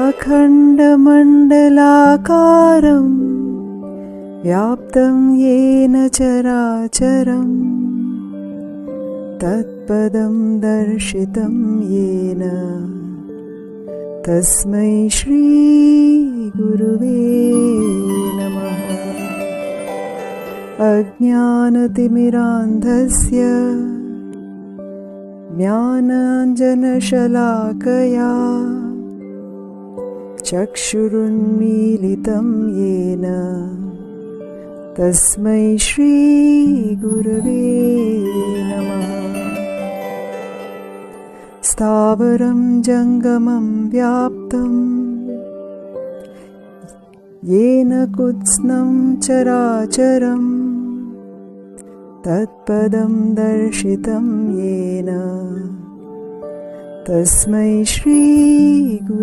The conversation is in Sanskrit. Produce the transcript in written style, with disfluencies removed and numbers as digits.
अखण्डमण्डलाकारं व्याप्तं येन चराचरं तत्पदं दर्शितं येन तस्मै श्रीगुरुवे नमः। अज्ञानतिमिरान्धस्य ज्ञानाञ्जनशलाकया चक्षुरुन्मीलितं येन तस्मै श्रीगुरवे नमः। स्थावरं जङ्गमं व्याप्तं येन कुत्स्नं चराचरं तत्पदं दर्शितं येन तस्मै श्रीगुरवे